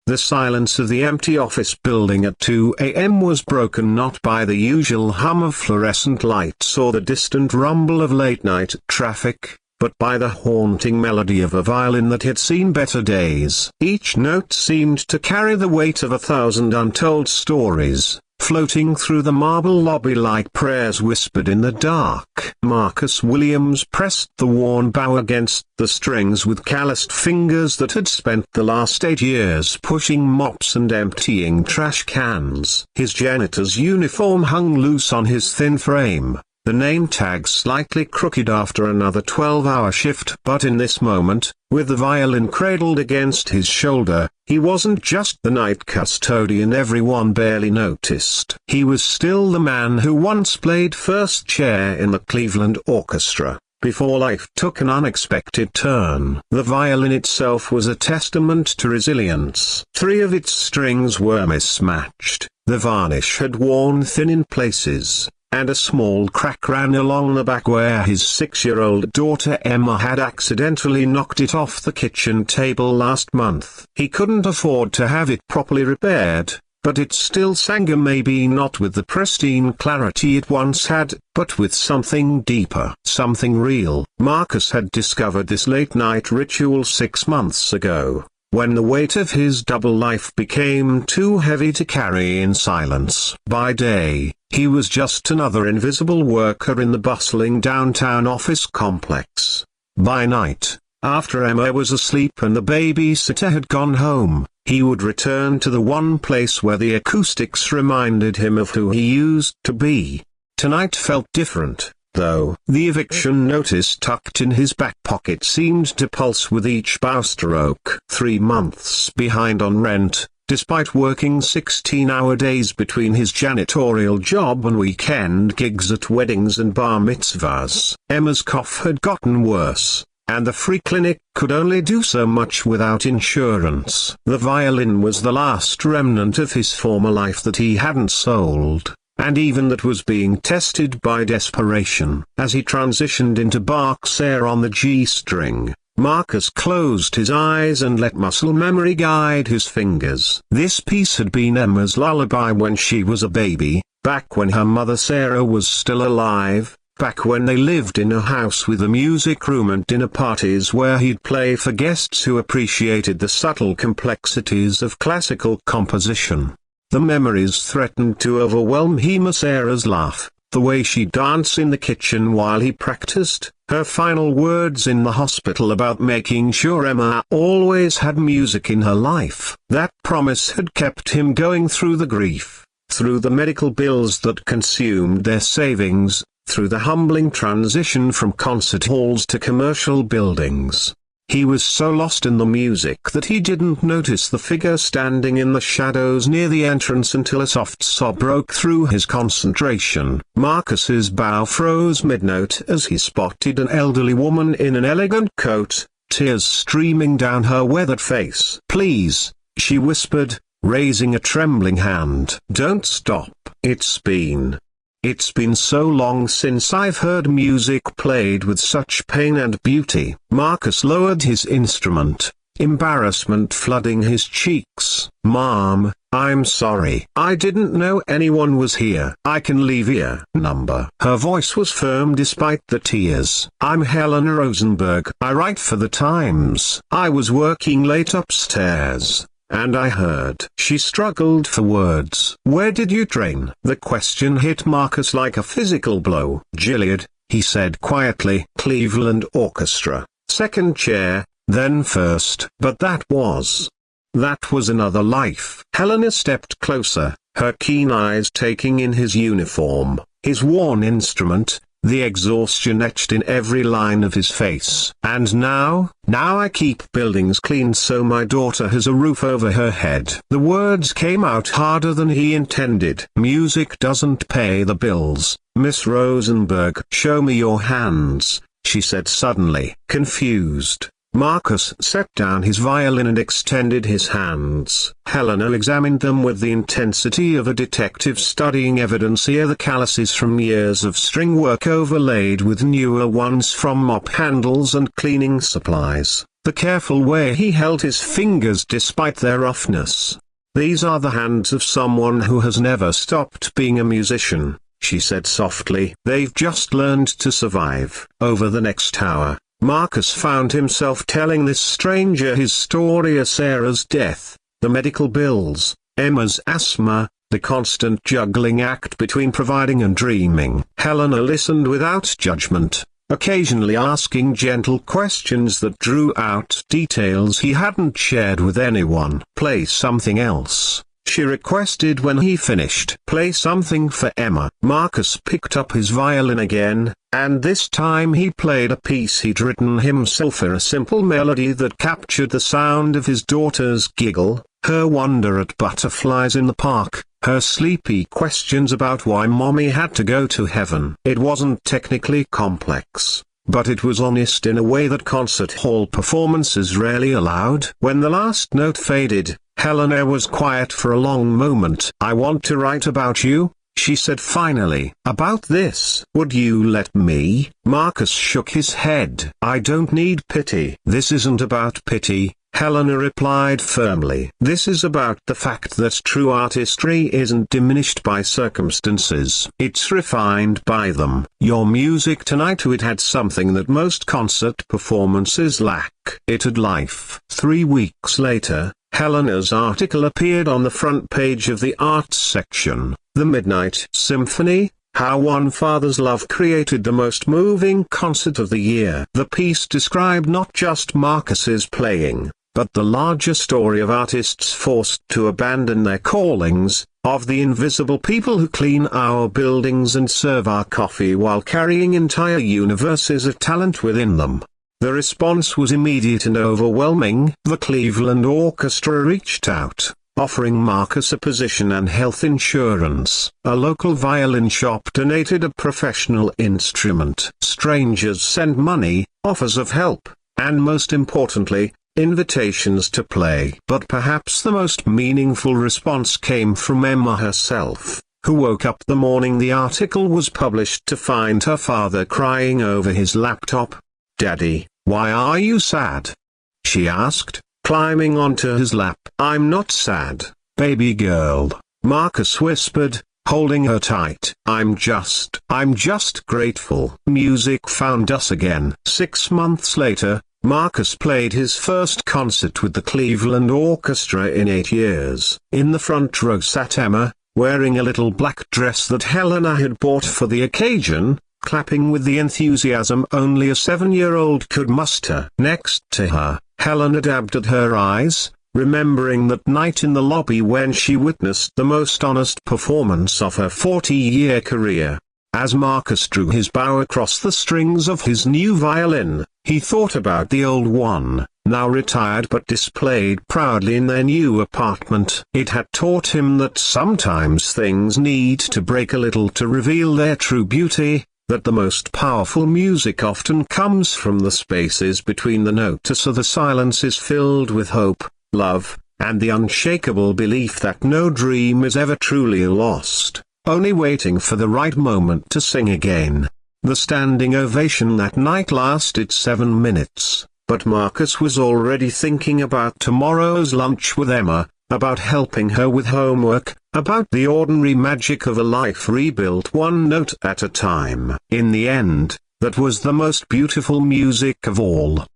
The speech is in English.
The silence of the empty office building at 2 a.m. was broken not by the usual hum of fluorescent lights or the distant rumble of late-night traffic, but by the haunting melody of a violin that had seen better days. Each note seemed to carry the weight of 1,000 untold stories, floating through the marble lobby like prayers whispered in the dark. Marcus Williams pressed the worn bow against the strings with calloused fingers that had spent the last 8 years pushing mops and emptying trash cans. His janitor's uniform hung loose on his thin frame, the name tag slightly crooked after another 12-hour shift. But in this moment, with the violin cradled against his shoulder, he wasn't just the night custodian everyone barely noticed. He was still the man who once played first chair in the Cleveland Orchestra, before life took an unexpected turn. The violin itself was a testament to resilience. 3 of its strings were mismatched, the varnish had worn thin in places, and a small crack ran along the back where his 6-year-old daughter Emma had accidentally knocked it off the kitchen table last month. He couldn't afford to have it properly repaired, but it still sang, maybe not with the pristine clarity it once had, but with something deeper, something real. Marcus had discovered this late-night ritual 6 months ago, when the weight of his double life became too heavy to carry in silence. By day, he was just another invisible worker in the bustling downtown office complex. By night, after Emma was asleep and the babysitter had gone home, he would return to the one place where the acoustics reminded him of who he used to be. Tonight felt different, though. The eviction notice tucked in his back pocket seemed to pulse with each bowstroke. 3 months behind on rent, despite working 16-hour days between his janitorial job and weekend gigs at weddings and bar mitzvahs. Emma's cough had gotten worse, and the free clinic could only do so much without insurance. The violin was the last remnant of his former life that he hadn't sold, and even that was being tested by desperation. As he transitioned into Bach's Air on the G-string, Marcus closed his eyes and let muscle memory guide his fingers. This piece had been Emma's lullaby when she was a baby, back when her mother Sarah was still alive, back when they lived in a house with a music room and dinner parties where he'd play for guests who appreciated the subtle complexities of classical composition. The memories threatened to overwhelm him. Sarah's laugh, the way she'd dance in the kitchen while he practiced, her final words in the hospital about making sure Emma always had music in her life. That promise had kept him going through the grief, through the medical bills that consumed their savings, through the humbling transition from concert halls to commercial buildings. He was so lost in the music that he didn't notice the figure standing in the shadows near the entrance until a soft sob broke through his concentration. Marcus's brow froze mid-note as he spotted an elderly woman in an elegant coat, tears streaming down her weathered face. "Please," she whispered, raising a trembling hand. "Don't stop. It's been so long since I've heard music played with such pain and beauty." Marcus lowered his instrument, embarrassment flooding his cheeks. "Mom, I'm sorry. I didn't know anyone was here. I can leave your number." Her voice was firm despite the tears. "I'm Helena Rosenberg. I write for the Times. I was working late upstairs, and I heard." She struggled for words. "Where did you train?" The question hit Marcus like a physical blow. "Gilead," he said quietly. "Cleveland Orchestra. Second chair, then first." But that was another life. Helena stepped closer, her keen eyes taking in his uniform, his worn instrument, the exhaustion etched in every line of his face. "And now I keep buildings clean so my daughter has a roof over her head." The words came out harder than he intended. "Music doesn't pay the bills, Miss Rosenberg." "Show me your hands," she said suddenly. Confused, Marcus set down his violin and extended his hands. Helena examined them with the intensity of a detective studying evidence. Here the calluses from years of string work overlaid with newer ones from mop handles and cleaning supplies. the careful way he held his fingers despite their roughness. "These are the hands of someone who has never stopped being a musician," she said softly. "They've just learned to survive." Over the next hour, Marcus found himself telling this stranger his story: Sarah's death, the medical bills, Emma's asthma, the constant juggling act between providing and dreaming. Helena listened without judgment, occasionally asking gentle questions that drew out details he hadn't shared with anyone. "Play something else," she requested when he finished. "Play something for Emma." Marcus picked up his violin again, and this time he played a piece he'd written himself, a simple melody that captured the sound of his daughter's giggle, her wonder at butterflies in the park, her sleepy questions about why mommy had to go to heaven. It wasn't technically complex, but it was honest in a way that concert hall performances rarely allowed. When the last note faded, Helena was quiet for a long moment. "I want to write about you," she said finally. "About this. Would you let me?" Marcus shook his head. "I don't need pity." "This isn't about pity," Helena replied firmly. "This is about the fact that true artistry isn't diminished by circumstances. It's refined by them. Your music tonight, it had something that most concert performances lack. It had life." 3 weeks later, Helena's article appeared on the front page of the arts section. "The Midnight Symphony: How One Father's Love Created the Most Moving Concert of the Year." The piece described not just Marcus's playing, but the larger story of artists forced to abandon their callings, of the invisible people who clean our buildings and serve our coffee while carrying entire universes of talent within them. The response was immediate and overwhelming. The Cleveland Orchestra reached out, offering Marcus a position and health insurance. A local violin shop donated a professional instrument. Strangers sent money, offers of help, and most importantly, invitations to play. But perhaps the most meaningful response came from Emma herself, who woke up the morning the article was published to find her father crying over his laptop. "Daddy, why are you sad?" she asked, climbing onto his lap. "I'm not sad, baby girl," Marcus whispered, holding her tight. I'm just grateful." Music found us again. 6 months later, Marcus played his first concert with the Cleveland Orchestra in 8 years. In the front row sat Emma, wearing a little black dress that Helena had bought for the occasion, clapping with the enthusiasm only a 7-year-old could muster. Next to her, Helena dabbed at her eyes, remembering that night in the lobby when she witnessed the most honest performance of her 40-year career. As Marcus drew his bow across the strings of his new violin, he thought about the old one, now retired but displayed proudly in their new apartment. It had taught him that sometimes things need to break a little to reveal their true beauty, that the most powerful music often comes from the spaces between the notes, so the silence is filled with hope, love, and the unshakable belief that no dream is ever truly lost, only waiting for the right moment to sing again. The standing ovation that night lasted 7 minutes, but Marcus was already thinking about tomorrow's lunch with Emma, about helping her with homework, about the ordinary magic of a life rebuilt one note at a time. In the end, that was the most beautiful music of all.